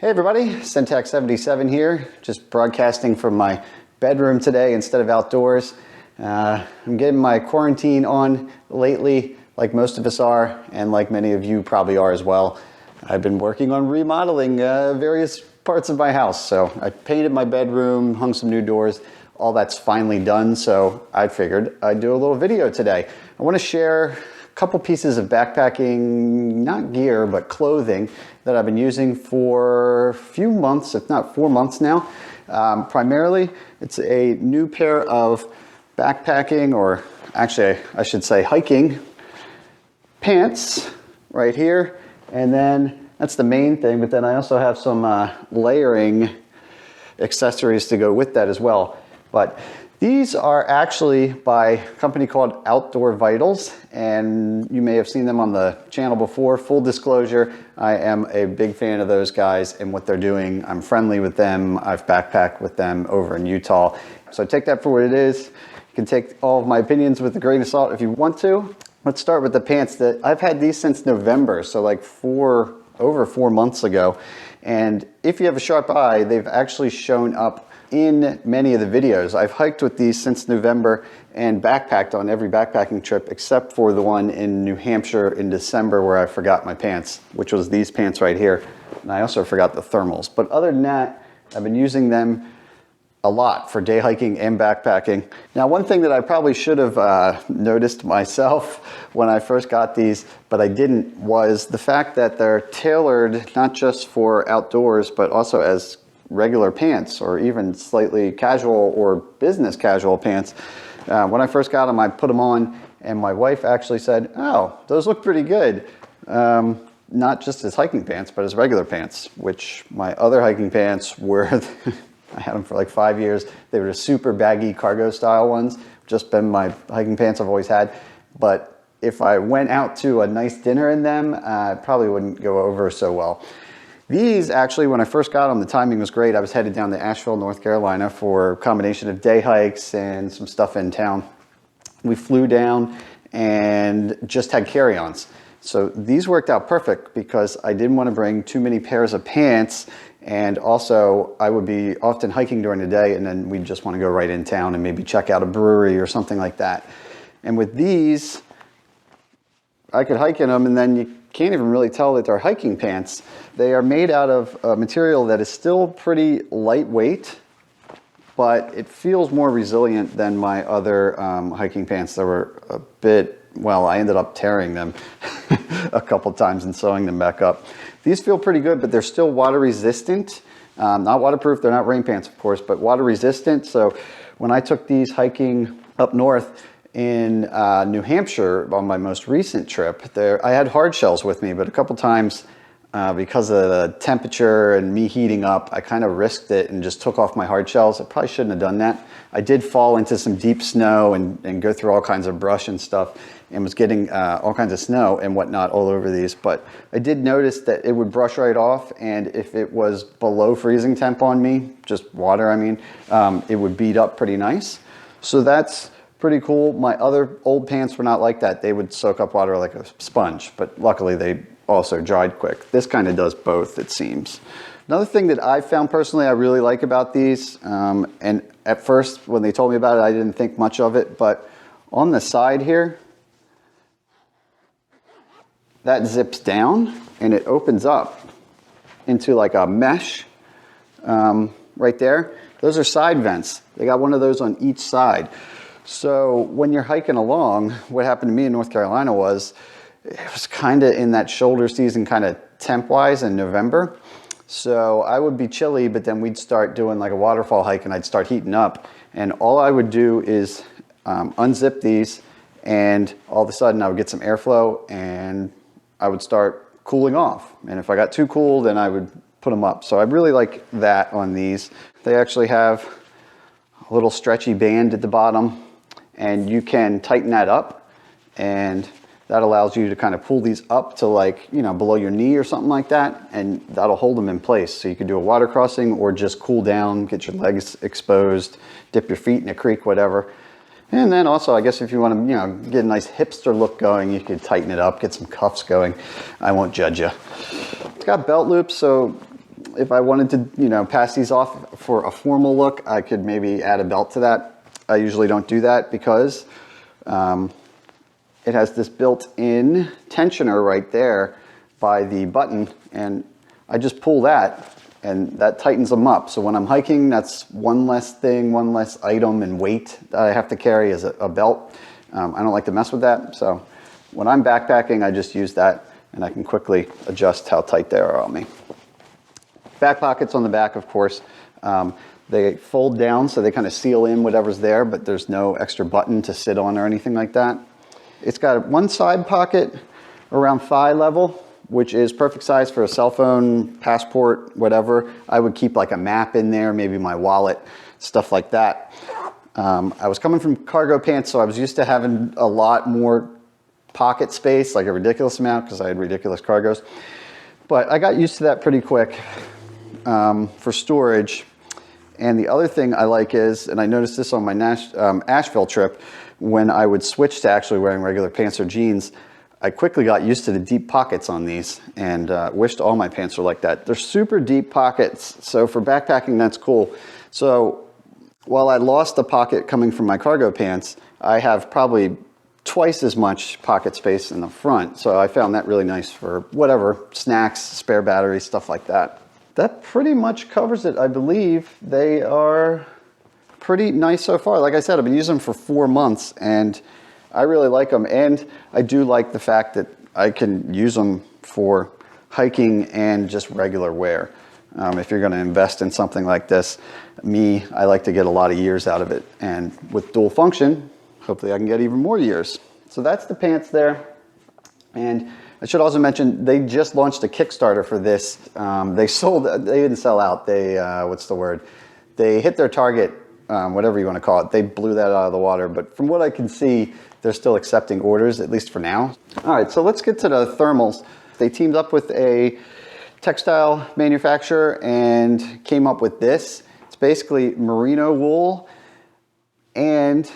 Hey everybody, Syntax77 here, just broadcasting from my bedroom today instead of outdoors. I'm getting my quarantine on lately, like most of us are, and like many of you probably are as well. I've been working on remodeling various parts of my house. So I painted my bedroom, hung some new doors, all that's finally done. So I figured I'd do a little video today. I want to share couple pieces of backpacking, not gear, but clothing that I've been using for a few months, if not 4 months now. Primarily, it's a new pair of backpacking, or actually I should say hiking pants right here. And then that's the main thing, but then I also have some layering accessories to go with that as well. But these are actually by a company called Outdoor Vitals, and you may have seen them on the channel before. Full disclosure, I am a big fan of those guys and what they're doing. I'm friendly with them. I've backpacked with them over in Utah. So take that for what it is. You can take all of my opinions with a grain of salt if you want to. Let's start with the pants. That I've had these since November, so like over 4 months ago. And if you have a sharp eye, they've actually shown up in many of the videos. I've hiked with these since November and backpacked on every backpacking trip except for the one in New Hampshire in December where I forgot my pants, which was these pants right here. And I also forgot the thermals. But other than that, I've been using them a lot for day hiking and backpacking. Now, one thing that I probably should have noticed myself when I first got these, but I didn't, was the fact that they're tailored not just for outdoors, but also as regular pants or even slightly casual or business casual pants. When I first got them, I put them on and my wife actually said, "Oh, those look pretty good." Not just as hiking pants, but as regular pants, which my other hiking pants were, I had them for like 5 years. They were super baggy cargo style ones, just been my hiking pants I've always had. But if I went out to a nice dinner in them, it probably wouldn't go over so well. These actually, when I first got them, the timing was great. I was headed down to Asheville, North Carolina for a combination of day hikes and some stuff in town. We flew down and just had carry-ons. So these worked out perfect because I didn't want to bring too many pairs of pants, and also I would be often hiking during the day and then we'd just want to go right in town and maybe check out a brewery or something like that. And with these, I could hike in them and then you can't even really tell that they're hiking pants. They are made out of a material that is still pretty lightweight, but it feels more resilient than my other hiking pants that were a bit, well, I ended up tearing them a couple times and sewing them back up. These feel pretty good, but they're still water resistant. Not waterproof, they're not rain pants, of course, but water resistant. So when I took these hiking up north, in New Hampshire on my most recent trip, I had hard shells with me, but a couple times because of the temperature and me heating up, I kind of risked it and just took off my hard shells. I probably shouldn't have done that. I did fall into some deep snow and go through all kinds of brush and stuff and was getting all kinds of snow and whatnot all over these. But I did notice that it would brush right off, and if it was below freezing temp on me, just water I mean, it would beat up pretty nice. So that's pretty cool. My other old pants were not like that. They would soak up water like a sponge, but luckily they also dried quick. This kind of does both, it seems. Another thing that I found personally I really like about these, and at first when they told me about it, I didn't think much of it, but on the side here, that zips down and it opens up into like a mesh right there. Those are side vents. They got one of those on each side. So when you're hiking along, what happened to me in North Carolina was, it was kind of in that shoulder season kind of temp-wise in November. So I would be chilly, but then we'd start doing like a waterfall hike and I'd start heating up. And all I would do is unzip these, and all of a sudden I would get some airflow and I would start cooling off. And if I got too cool, then I would put them up. So I really like that on these. They actually have a little stretchy band at the bottom, and you can tighten that up, and that allows you to kind of pull these up to like, you know, below your knee or something like that, and that'll hold them in place. So you could do a water crossing or just cool down, get your legs exposed, dip your feet in a creek, whatever. And then also, I guess if you want to, you know, get a nice hipster look going, you could tighten it up, get some cuffs going. I won't judge you. It's got belt loops, so if I wanted to, pass these off for a formal look, I could maybe add a belt to that. I usually don't do that because it has this built-in tensioner right there by the button, and I just pull that and that tightens them up. So when I'm hiking, that's one less thing, one less item and weight that I have to carry as a belt. I don't like to mess with that. So when I'm backpacking, I just use that and I can quickly adjust how tight they are on me. Back pockets on the back, of course. They fold down so they kind of seal in whatever's there, but there's no extra button to sit on or anything like that. It's got one side pocket around thigh level, which is perfect size for a cell phone, passport, whatever. I would keep like a map in there, maybe my wallet, stuff like that. I was coming from cargo pants, so I was used to having a lot more pocket space, like a ridiculous amount, because I had ridiculous cargos. But I got used to that pretty quick for storage. And the other thing I like is, and I noticed this on my Asheville trip, when I would switch to actually wearing regular pants or jeans, I quickly got used to the deep pockets on these and wished all my pants were like that. They're super deep pockets, so for backpacking, that's cool. So while I lost a pocket coming from my cargo pants, I have probably twice as much pocket space in the front. So I found that really nice for whatever, snacks, spare batteries, stuff like that. That pretty much covers it, I believe. They are pretty nice so far. Like I said, I've been using them for 4 months and I really like them, and I do like the fact that I can use them for hiking and just regular wear. If you're going to invest in something like this, I like to get a lot of years out of it, and with dual function, hopefully I can get even more years. So that's the pants there, and I should also mention they just launched a Kickstarter for this. They didn't sell out. They hit their target, whatever you want to call it. They blew that out of the water, but from what I can see, they're still accepting orders, at least for now. All right, so let's get to the thermals. They teamed up with a textile manufacturer and came up with this. It's basically merino wool and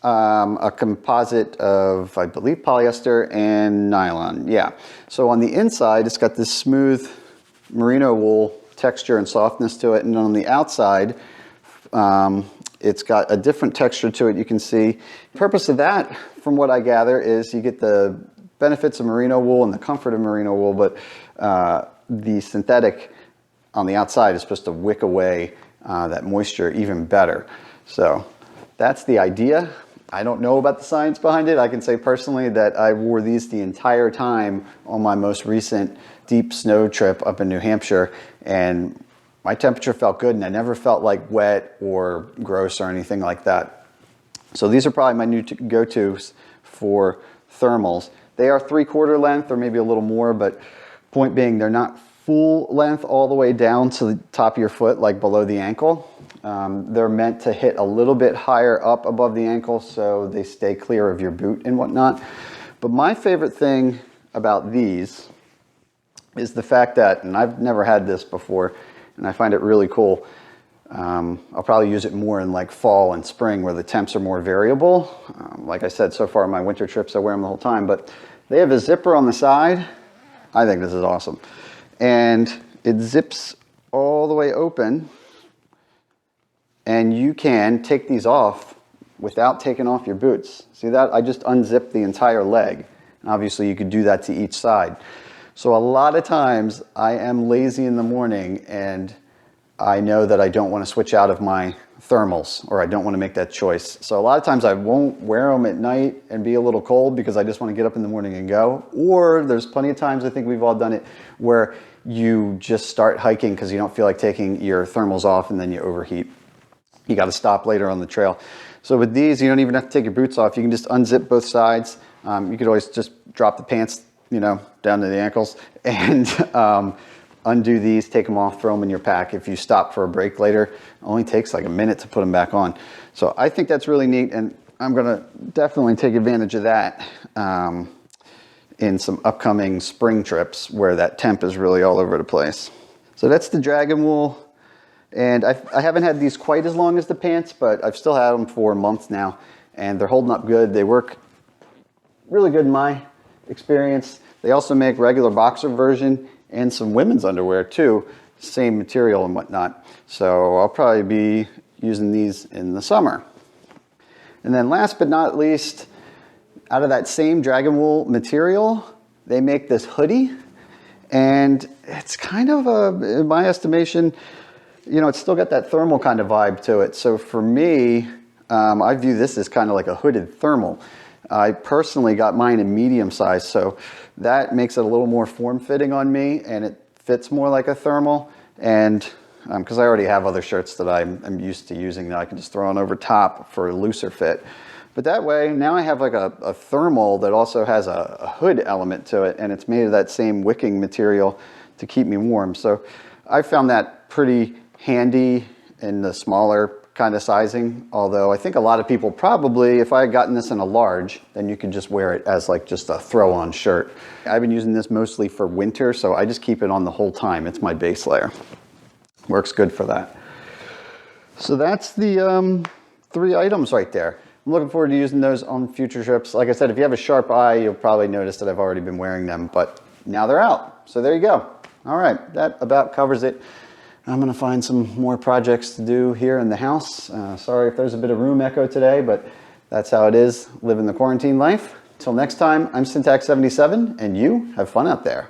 a composite of, I believe, polyester and nylon. Yeah. So on the inside, it's got this smooth merino wool texture and softness to it, and on the outside, it's got a different texture to it, you can see. The purpose of that, from what I gather, is you get the benefits of merino wool and the comfort of merino wool, but the synthetic on the outside is supposed to wick away that moisture even better. So that's the idea. I don't know about the science behind it. I can say personally that I wore these the entire time on my most recent deep snow trip up in New Hampshire, and my temperature felt good and I never felt like wet or gross or anything like that. So these are probably my new go-tos for thermals. They are 3/4 length or maybe a little more, but point being, they're not full length all the way down to the top of your foot, like below the ankle. They're meant to hit a little bit higher up above the ankle so they stay clear of your boot and whatnot. But my favorite thing about these is the fact that, and I've never had this before, and I find it really cool. I'll probably use it more in like fall and spring where the temps are more variable. Like I said, so far on my winter trips, I wear them the whole time, but they have a zipper on the side. I think this is awesome. And it zips all the way open, and you can take these off without taking off your boots. See that? I just unzipped the entire leg. And obviously you could do that to each side. So a lot of times I am lazy in the morning and I know that I don't want to switch out of my thermals, or I don't want to make that choice. So a lot of times I won't wear them at night and be a little cold because I just want to get up in the morning and go. Or there's plenty of times, I think we've all done it, where you just start hiking because you don't feel like taking your thermals off and then you overheat. You got to stop later on the trail. So with these, you don't even have to take your boots off. You can just unzip both sides. You could always just drop the pants, down to the ankles, and undo these, take them off, throw them in your pack. If you stop for a break later, it only takes like a minute to put them back on. So I think that's really neat, and I'm gonna definitely take advantage of that in some upcoming spring trips where that temp is really all over the place. So that's the DragonWool, and I haven't had these quite as long as the pants, but I've still had them for months now, and they're holding up good. They work really good in my experience. They also make regular boxer version and some women's underwear too. same material and whatnot. So I'll probably be using these in the summer. And then last but not least, out of that same DragonWool material, they make this hoodie. And it's kind of in my estimation, you know, it's still got that thermal kind of vibe to it. So for me, I view this as kind of like a hooded thermal. I personally got mine in medium size, so that makes it a little more form-fitting on me, and it fits more like a thermal. And because I already have other shirts that I'm used to using that I can just throw on over top for a looser fit. But that way, now I have like a thermal that also has a hood element to it, and it's made of that same wicking material to keep me warm. So I found that pretty handy in the smaller kind of sizing, although I think a lot of people probably, if I had gotten this in a large, then you could just wear it as like just a throw-on shirt. I've been using this mostly for winter, so I just keep it on the whole time. It's my base layer. Works good for that. So that's the 3 items right there. I'm looking forward to using those on future trips. Like I said, if you have a sharp eye, you'll probably notice that I've already been wearing them, but now they're out. So there you go. All right, that about covers it. I'm gonna find some more projects to do here in the house. Sorry if there's a bit of room echo today, but that's how it is living the quarantine life. Till next time, I'm Syntax77, and you have fun out there.